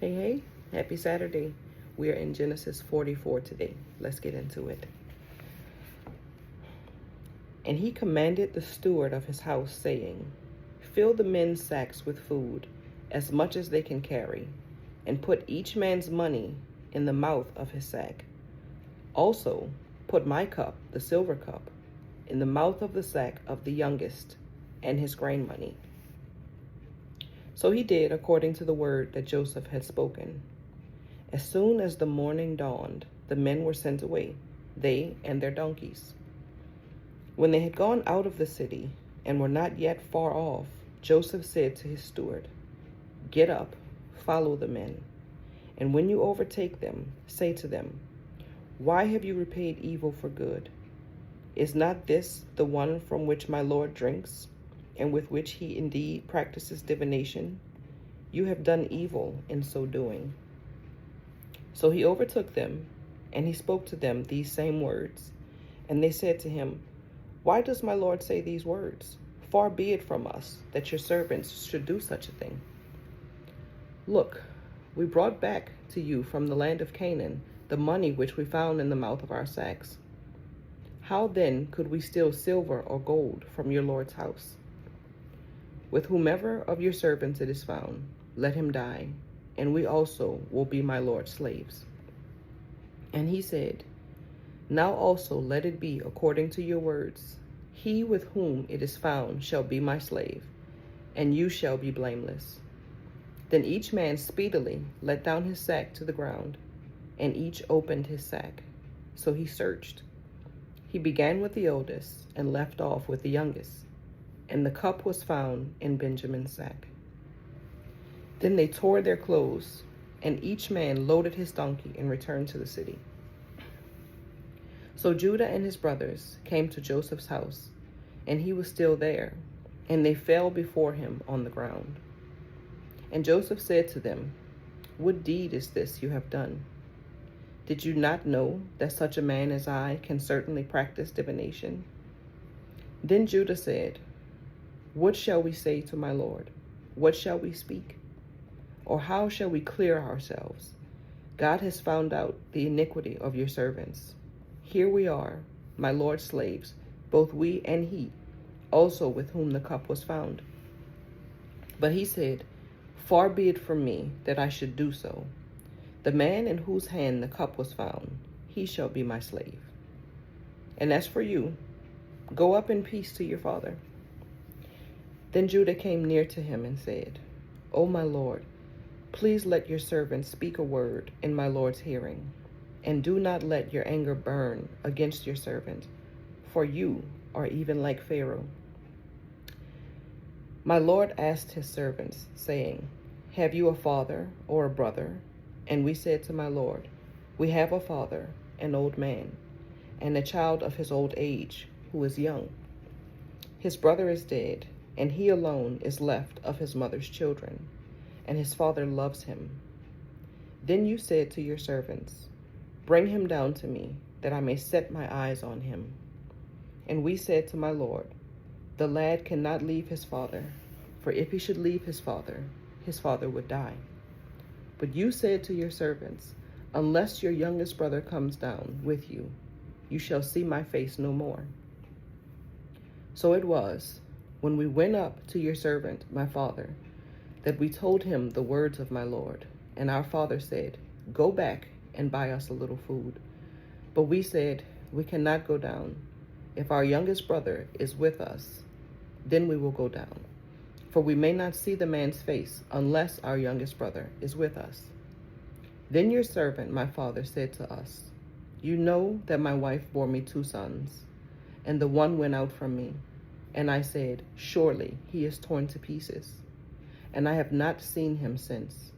Hey, hey, happy Saturday. We are in Genesis 44 today. Let's get into it. And he commanded the steward of his house, saying, fill the men's sacks with food, as much as they can carry, and put each man's money in the mouth of his sack. Also, put my cup, the silver cup, in the mouth of the sack of the youngest, and his grain money. So he did according to the word that Joseph had spoken. As soon as the morning dawned, the men were sent away, they and their donkeys. When they had gone out of the city and were not yet far off, Joseph said to his steward, get up, follow the men, and when you overtake them, say to them, why have you repaid evil for good? Is not this the one from which my Lord drinks, and with which he indeed practices divination? You have done evil in so doing. So he overtook them, and he spoke to them these same words. And they said to him, why does my Lord say these words? Far be it from us that your servants should do such a thing. Look, we brought back to you from the land of Canaan the money which we found in the mouth of our sacks. How then could we steal silver or gold from your Lord's house? With whomever of your servants it is found, let him die, and we also will be my Lord's slaves. And he said, now also let it be according to your words. He with whom it is found shall be my slave, and you shall be blameless. Then each man speedily let down his sack to the ground, and each opened his sack. So he searched. He began with the oldest and left off with the youngest, and the cup was found in Benjamin's sack. Then they tore their clothes, and each man loaded his donkey and returned to the city. So Judah and his brothers came to Joseph's house, and he was still there, and they fell before him on the ground. And Joseph said to them, what deed is this you have done? Did you not know that such a man as I can certainly practice divination? Then Judah said, what shall we say to my Lord? What shall we speak? Or how shall we clear ourselves? God has found out the iniquity of your servants. Here we are, my Lord's slaves, both we and he, also with whom the cup was found. But he said, far be it from me that I should do so. The man in whose hand the cup was found, he shall be my slave. And as for you, go up in peace to your father. Then Judah came near to him and said, O my Lord, please let your servant speak a word in my Lord's hearing, and do not let your anger burn against your servant, for you are even like Pharaoh. My Lord asked his servants, saying, have you a father or a brother? And we said to my Lord, we have a father, an old man, and a child of his old age, who is young. His brother is dead, and he alone is left of his mother's children, and his father loves him. Then you said to your servants, bring him down to me, that I may set my eyes on him. And we said to my Lord, the lad cannot leave his father, for if he should leave his father would die. But you said to your servants, unless your youngest brother comes down with you, you shall see my face no more. So it was, when we went up to your servant, my father, that we told him the words of my Lord. And our father said, go back and buy us a little food. But we said, we cannot go down. If our youngest brother is with us, then we will go down. For we may not see the man's face unless our youngest brother is with us. Then your servant, my father, said to us, you know that my wife bore me 2 sons, and the one went out from me. And I said, surely he is torn to pieces, and I have not seen him since.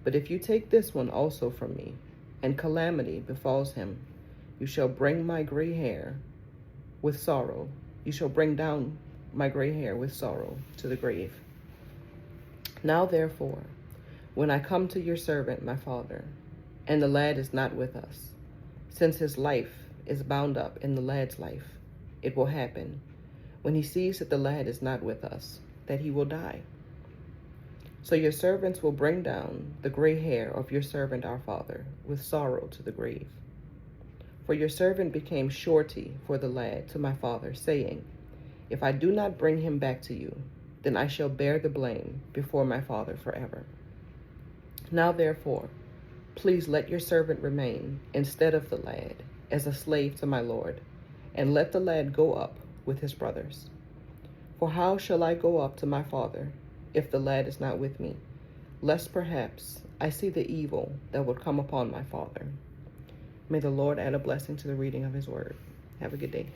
But if you take this one also from me, and calamity befalls him, you shall bring my gray hair with sorrow. You shall bring down my gray hair with sorrow to the grave. Now therefore, when I come to your servant, my father, and the lad is not with us, since his life is bound up in the lad's life, it will happen, when he sees that the lad is not with us, that he will die. So your servants will bring down the gray hair of your servant our father with sorrow to the grave. For your servant became surety for the lad to my father, saying, If I do not bring him back to you, then I shall bear the blame before my father forever. Now therefore, please let your servant remain instead of the lad as a slave to my lord, and let the lad go up with his brothers. For how shall I go up to my father if the lad is not with me, lest perhaps I see the evil that would come upon my father? May the Lord add a blessing to the reading of his word. Have a good day.